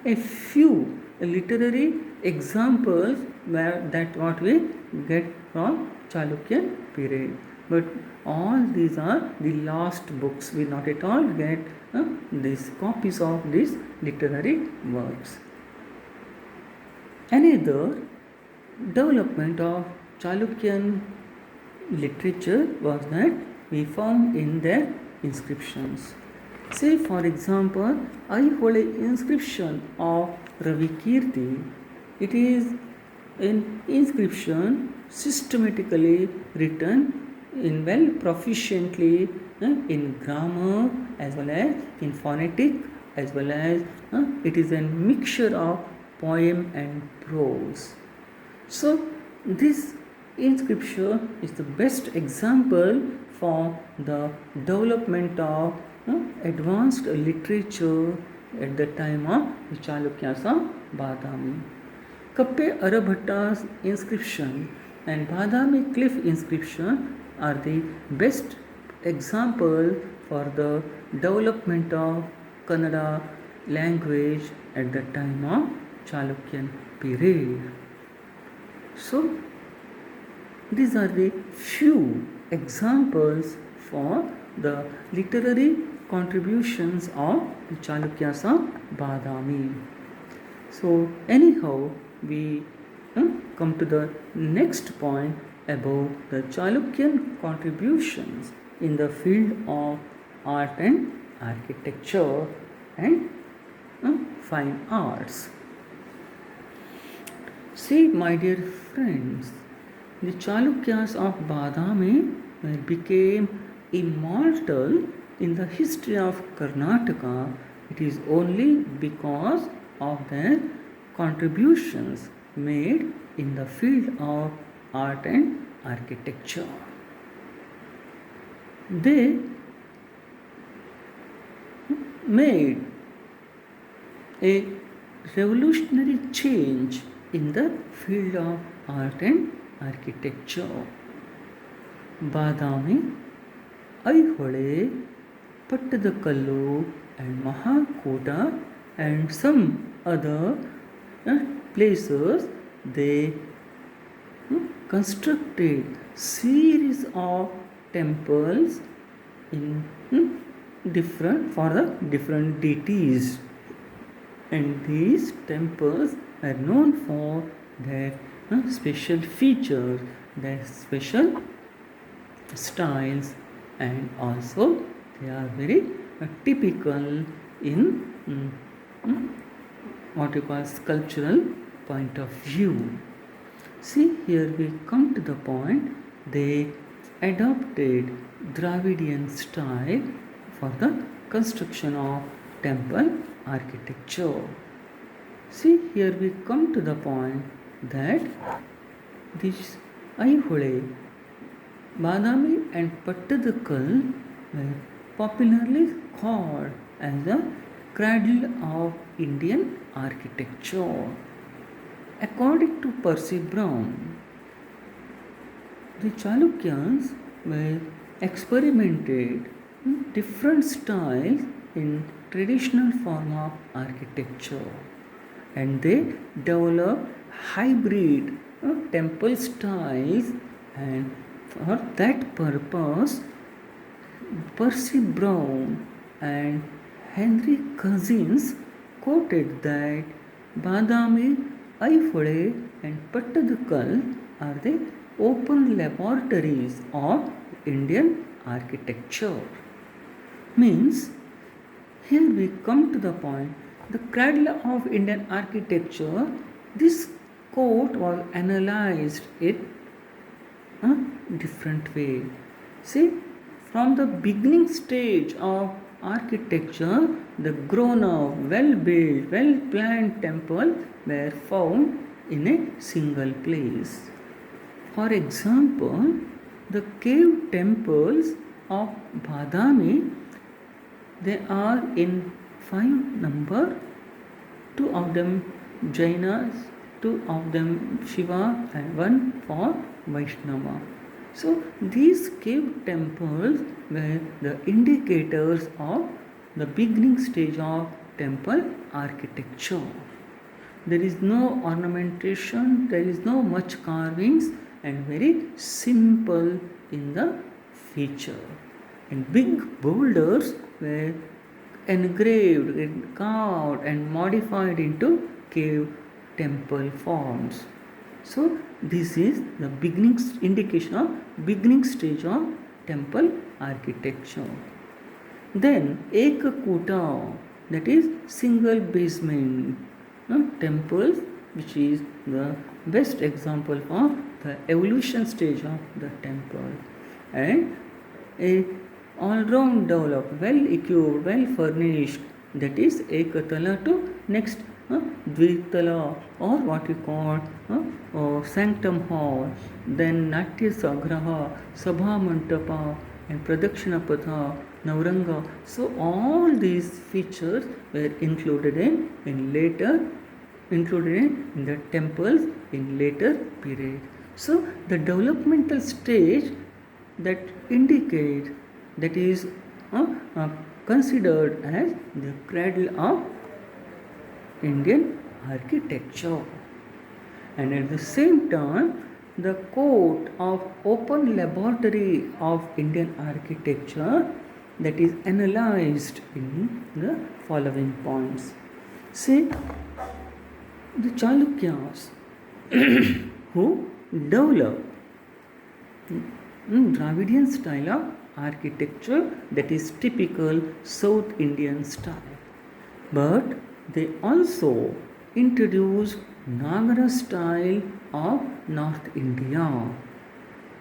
a few literary examples that what we get from Chalukyan period. But all these are the last books. We not at all get these copies of these literary works. Another development of Chalukyan literature was that we found in their inscriptions. Say, for example, Aihole inscription of Ravi Kirti. It is an inscription systematically written in well proficiently in grammar as well as in phonetic, as well as it is a mixture of poem and prose. So this inscription is the best example for the development of advanced literature at the time of the Chalukyas of Badami. Kappe Arabhatta's inscription and Badami cliff inscription are the best example for the development of Kannada language at the time of Chalukyan period. So these are the few examples for the literary contributions of the Chalukyas of Badami. So anyhow, we come to the next point about the Chalukyan contributions in the field of art and architecture and fine arts. See, my dear friends, the Chalukyas of Badami became immortal in the history of Karnataka. It is only because of their contributions made in the field of art and architecture. They made a revolutionary change in the field of art and architecture. Badami, Aihole, Pattadakallu and Mahakota and some other places, they constructed series of temples in different for the different deities, and these temples are known for their special features, their special styles, and also they are very typical in what you call sculptural point of view. See, here we come to the point, they adopted Dravidian style for the construction of temple architecture. See, here we come to the point that this Aihole, Badami and Pattadakal were popularly called as the cradle of Indian architecture. According to Percy Brown, the Chalukyans were experimented different styles in traditional form of architecture, and they developed hybrid temple styles, and for that purpose Percy Brown and Henry Cousins quoted that Badami, Aihole and Pattadakal are the open laboratories of Indian architecture. Means, here we come to the point, the cradle of Indian architecture, this quote was analyzed in a different way. See, from the beginning stage of architecture, the grown-up, well-built, well-planned temples were found in a single place. For example, the cave temples of Badami, they are in 5 number, 2 of them Jainas, 2 of them Shiva and 1 for Vaishnava. So these cave temples were the indicators of the beginning stage of temple architecture. There is no ornamentation, there is no much carvings, and very simple in the feature. And big boulders were engraved and carved and modified into cave temple forms. So this is the beginning indication of beginning stage of temple architecture. Then Ekakuta, that is single basement temples, which is the best example of the evolution stage of the temple, and a all-round developed, well equipped, well furnished, that is Ekatala to next Dvitala, or what we call Sanctum Hall, then Natya Sagraha, Sabha Mantapa, and Pradakshina Patha, Navranga. So all these features were included in the temples in later period. So the developmental stage that indicates, that is considered as the cradle of Indian architecture. And at the same time, the court of open laboratory of Indian architecture, that is analyzed in the following points. See, the Chalukyas who developed Dravidian style of architecture, that is typical South Indian style, but they also introduced Nagara style of North India,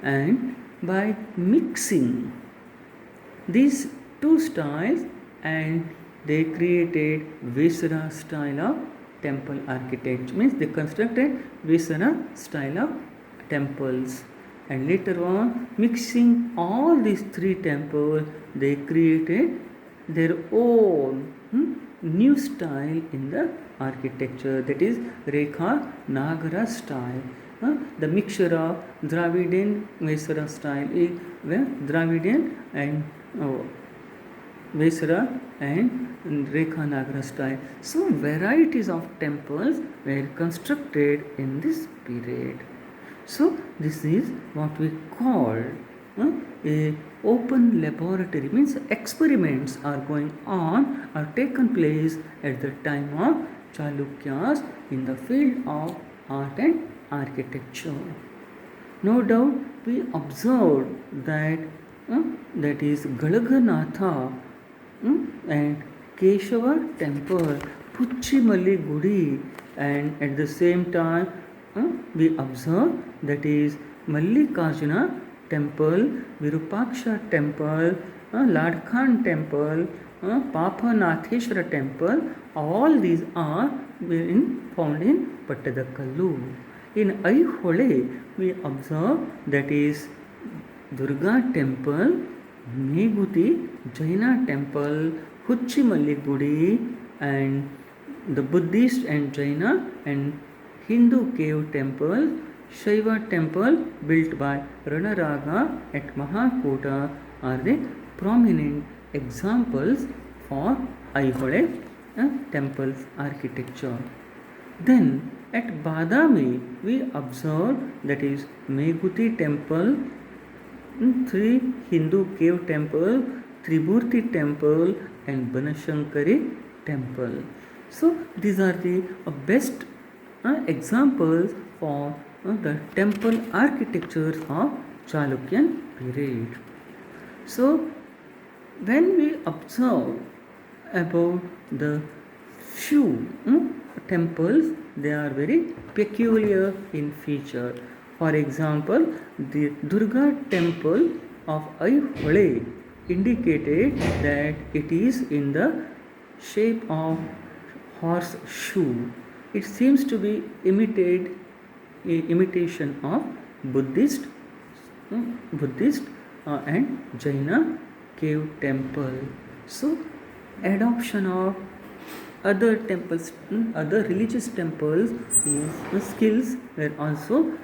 and by mixing these two styles, and they created Vesara style of temple architecture, means they constructed Vesara style of temples, and later on mixing all these three temples, they created their own new style in the architecture, that is Rekha Nagara style. The mixture of Dravidian Vesara style is Dravidian and Vesara and Rekha Nagara style. So varieties of temples were constructed in this period. So this is what we call a open laboratory, means experiments are going on, are taken place at the time of Chalukyas in the field of art and architecture. No doubt we observed that that is Galaganatha and Keshava temple, Puchimalli Gudi, and at the same time we observe that is Mallikarjuna temple, Virupaksha temple, Ladkhan temple, Papanatheshwara temple. All these are found in Pattadakallu. In Aihole we observe that is Durga temple, Meguti Jaina temple, Huchimalli Gudi, and the Buddhist and Jaina and Hindu cave temple, Shaiva temple built by Ranaraga at Mahakota are the prominent examples for Aihole temple architecture. Then at Badami we observe that is Meguti temple, three Hindu cave temple, Tribhurti temple, and Banashankari temple. So these are the best examples for the temple architectures of Chalukyan period. So when we observe about the few temples, they are very peculiar in feature. For example, the Durga temple of Aihole indicated that it is in the shape of horseshoe. It seems to be imitation of Buddhist and Jaina cave temple. So adoption of other temples, other religious temples, skills were also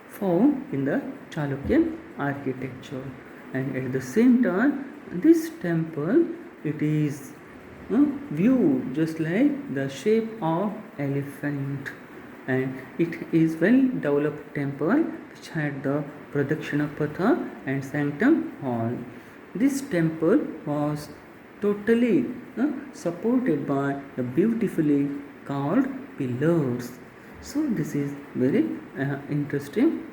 found in the Chalukyan architecture. And at the same time, this temple, it is viewed just like the shape of elephant, and it is well developed temple which had the Pradakshina Patha and Sanctum Hall. This temple was totally supported by the beautifully carved pillars. So this is very interesting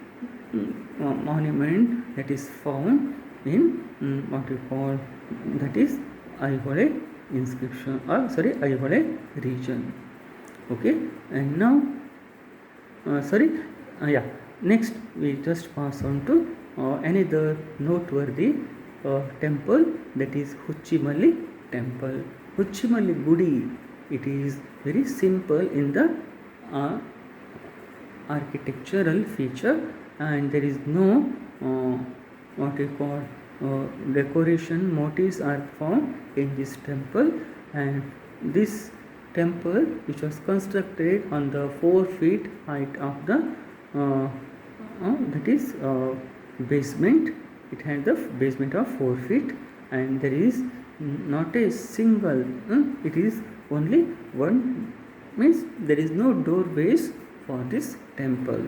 monument that is found in what we call, that is Aihole inscription, or sorry, Aihole region. Okay, and now next we just pass on to another noteworthy temple, that is Huchimalli temple. Huchimalli Gudi, it is very simple in the architectural feature, and there is no what we call decoration motifs are found in this temple. And this temple, which was constructed on the 4 feet height of the that is basement, it had the basement of 4 feet, and there is not a single it is only one, means there is no doorways for this temple.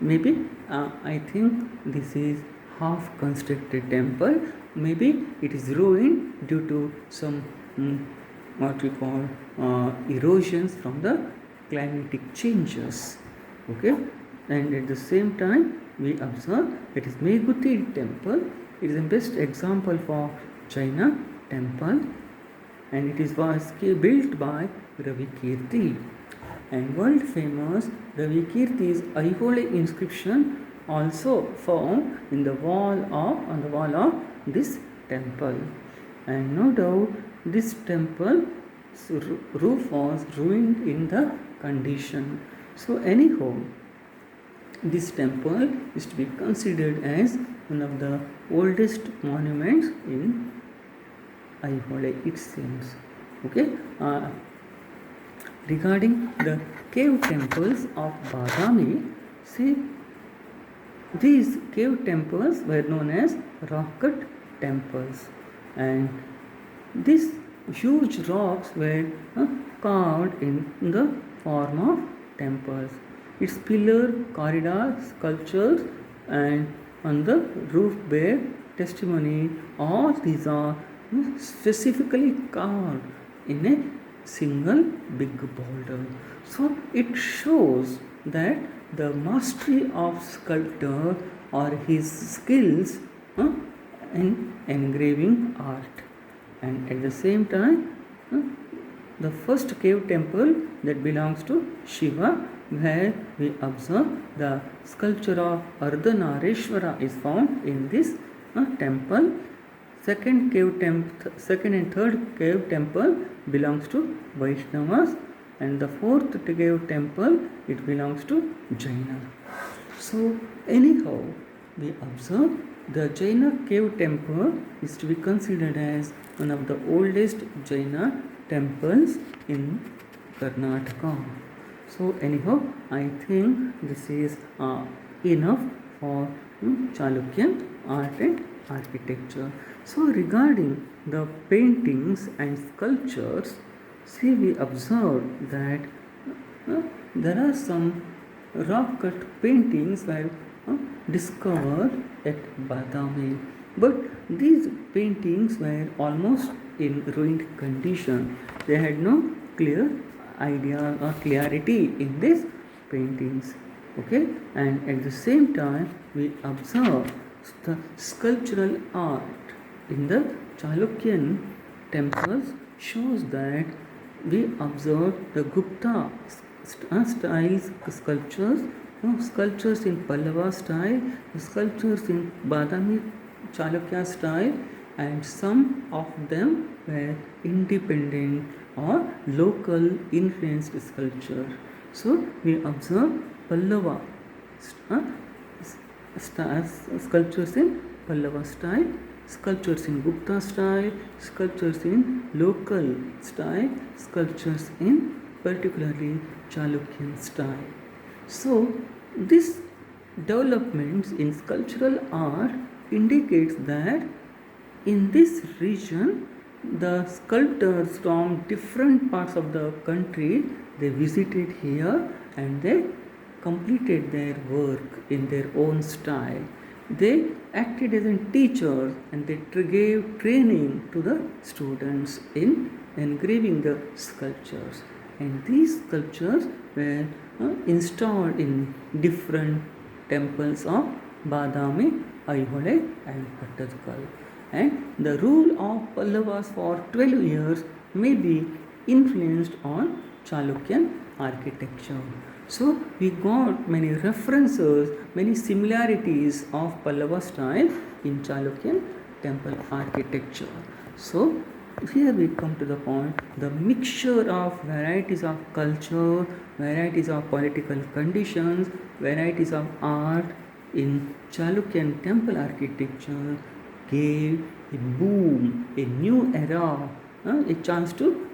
Maybe I think this is half constructed temple, maybe it is ruined due to some what we call erosions from the climatic changes. Okay, and at the same time we observe that is Meguti temple. It is the best example for Jaina temple, and it was built by Ravi Kirti. And world famous Ravi Kirti's Aihole inscription also found in the on the wall of this temple. And no doubt this temple roof was ruined in the condition. So anyhow, this temple is to be considered as one of the oldest monuments in Aihole, it seems. Okay. Regarding the cave temples of Badami, see, these cave temples were known as rock cut temples, and these huge rocks were carved in the form of temples. Its pillar, corridor, sculptures, and on the roof bear testimony, all these are specifically carved in a single big boulder. So it shows that the mastery of sculptor or his skills in engraving art. And at the same time, the first cave temple that belongs to Shiva, where we observe the sculpture of Ardhanarishwara is found in this temple. Second and third cave temple belongs to Vaishnavas, and the fourth cave temple, it belongs to Jaina. So anyhow, we observe the Jaina cave temple is to be considered as one of the oldest Jaina temples in Karnataka. So anyhow, I think this is enough for Chalukyan art and architecture. So regarding the paintings and sculptures, see, we observe that there are some rock cut paintings were discovered at Badami, but these paintings were almost in ruined condition. They had no clear idea or clarity in these paintings. Okay, and at the same time we observe the sculptural art in the Chalukyan temples shows that we observe the Gupta styles sculptures, sculptures in Pallava style, sculptures in Badami Chalukya style, and some of them were independent or local influenced sculpture. So we observe Pallava sculptures in Pallava style, sculptures in Gupta style, sculptures in local style, sculptures in particularly Chalukyan style. So this developments in sculptural art indicates that in this region the sculptors from different parts of the country, they visited here and they completed their work in their own style. They acted as a teachers and they gave training to the students in engraving the sculptures. And these sculptures were installed in different temples of Badami, Aihole and Pattadkal. And the rule of Pallavas for 12 years may be influenced on Chalukyan architecture. So we got many references, many similarities of Pallava style in Chalukyan temple architecture. So here we come to the point, the mixture of varieties of culture, varieties of political conditions, varieties of art in Chalukyan temple architecture gave a boom, a new era, a chance to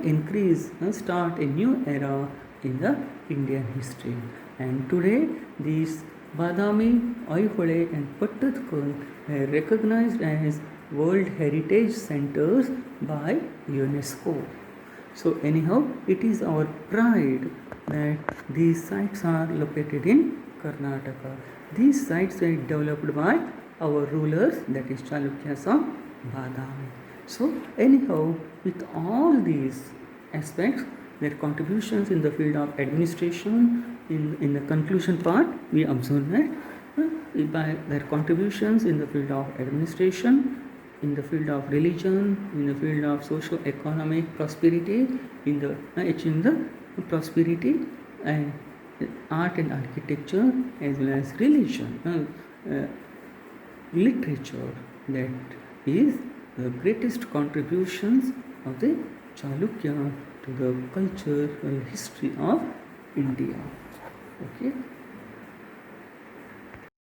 increase, start a new era in the Indian history. And today these Badami, Aihole and Pattadkal are recognized as World Heritage Centers by UNESCO. So anyhow, it is our pride that these sites are located in Karnataka. These sites were developed by our rulers, that is Chalukyas of Badami. So anyhow, with all these aspects, their contributions in the field of administration, in the conclusion part, we observe that by their contributions in the field of administration, in the field of religion, in the field of socio-economic prosperity, in the achieving the prosperity and art and architecture as well as religion, literature, that is the greatest contributions of the Chalukya to the culture and history of India. Okay.